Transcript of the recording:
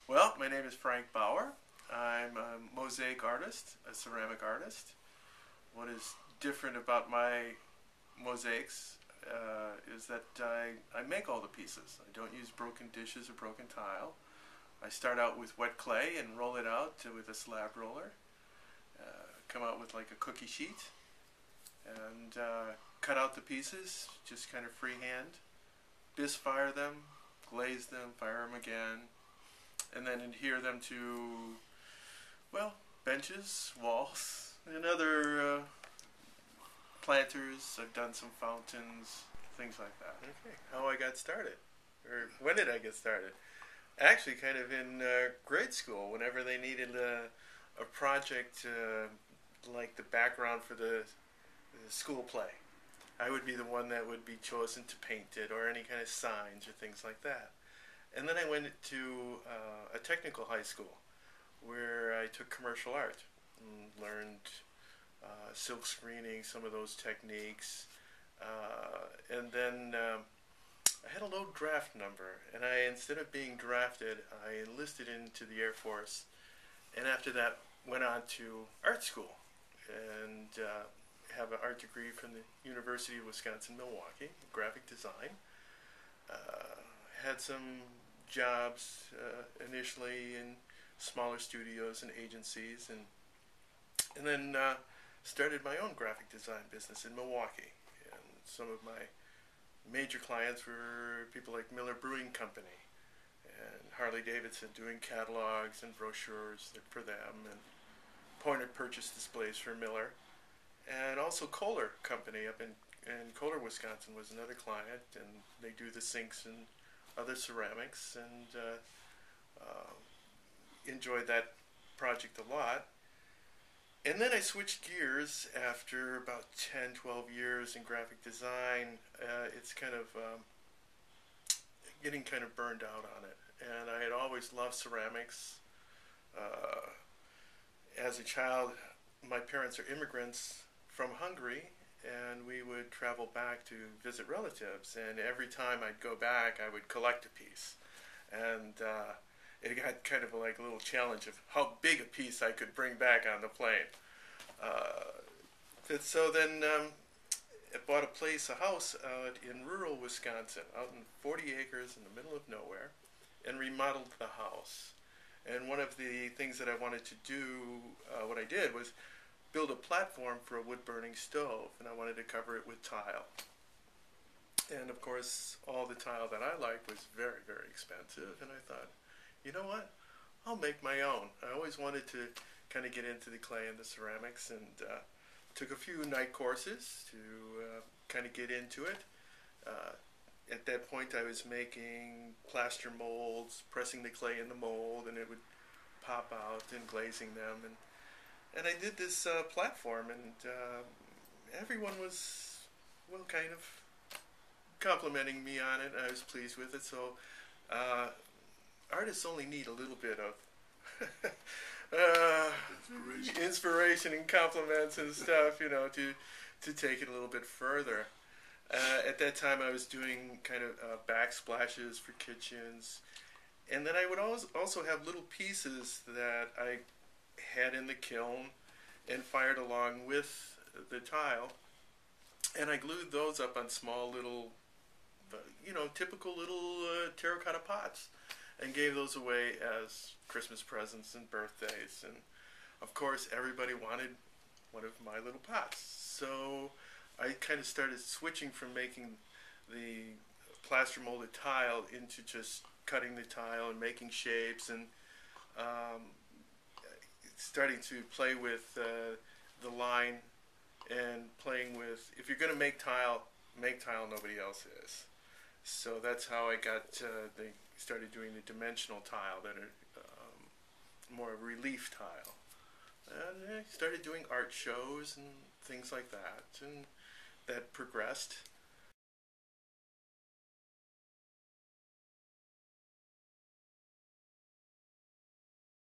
Well, my name is Frank Bauer. I'm a mosaic artist, a ceramic artist. What is different about my mosaics is that I make all the pieces. I don't use broken dishes or broken tile. I start out with wet clay and roll it out with a slab roller. Come out with like a cookie sheet and cut out the pieces, just kind of freehand. Bisque fire them, glaze them, fire them again, and then adhere them to, well, benches, walls, and other planters. I've done some fountains, things like that. Okay, how I got started, or when did I get started? Actually, kind of in grade school, whenever they needed a project like the background for the school play. I would be the one that would be chosen to paint it, or any kind of signs or things like that. And then I went to a technical high school where I took commercial art and learned silk screening, some of those techniques. And then I had a low draft number, and instead of being drafted, I enlisted into the Air Force, and after that went on to art school and have an art degree from the University of Wisconsin-Milwaukee, graphic design. Had some jobs initially in smaller studios and agencies, and then started my own graphic design business in Milwaukee. And some of my major clients were people like Miller Brewing Company and Harley Davidson, doing catalogs and brochures for them, and point of purchase displays for Miller. And also Kohler Company up in Kohler, Wisconsin was another client, and they do the sinks and other ceramics, and enjoyed that project a lot. And then I switched gears after about 10, 12 years in graphic design. It's kind of getting kind of burned out on it. And I had always loved ceramics. Uh, as a child, my parents are immigrants from Hungary, and we would travel back to visit relatives. And every time I'd go back, I would collect a piece. And it got kind of like a little challenge of how big a piece I could bring back on the plane. So then I bought a house out in rural Wisconsin, out in 40 acres in the middle of nowhere, and remodeled the house. And one of the things that I wanted to do, what I did was build a platform for a wood-burning stove, and I wanted to cover it with tile. And of course, all the tile that I liked was very, very expensive, and I thought, you know what? I'll make my own. I always wanted to kind of get into the clay and the ceramics, and took a few night courses to kind of get into it. At that point, I was making plaster molds, pressing the clay in the mold, and it would pop out, and glazing them. And I did this platform, and everyone was, well, kind of complimenting me on it. I was pleased with it. So artists only need a little bit of inspiration and compliments and stuff, to take it a little bit further. At that time, I was doing kind of backsplashes for kitchens, and then I would also have little pieces that I had in the kiln and fired along with the tile, and I glued those up on small little, typical little terracotta pots, and gave those away as Christmas presents and birthdays. And of course, everybody wanted one of my little pots. So I kind of started switching from making the plaster molded tile into just cutting the tile and making shapes, and starting to play with the line, and playing with, if you're going to make tile nobody else is. So that's how I started doing the dimensional tile that are more relief tile. And I started doing art shows and things like that, and that progressed.